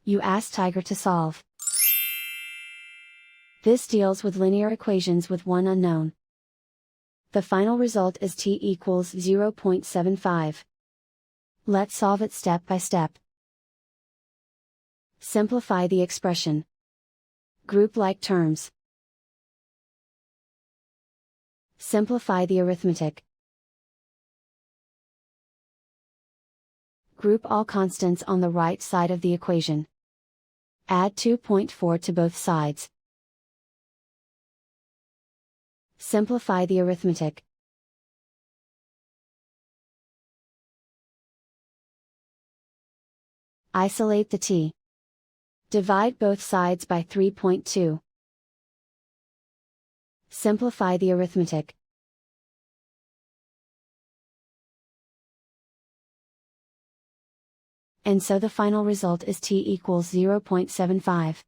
You ask Tiger to solve. This deals with linear equations with one unknown. The final result is t equals 0.75. Let's solve it step by step. Simplify the expression. Group like terms. Simplify the arithmetic. Group all constants on the right side of the equation. Add 2.4 to both sides. Simplify the arithmetic. Isolate the t. Divide both sides by 3.2. Simplify the arithmetic. And so the final result is t equals 0.75.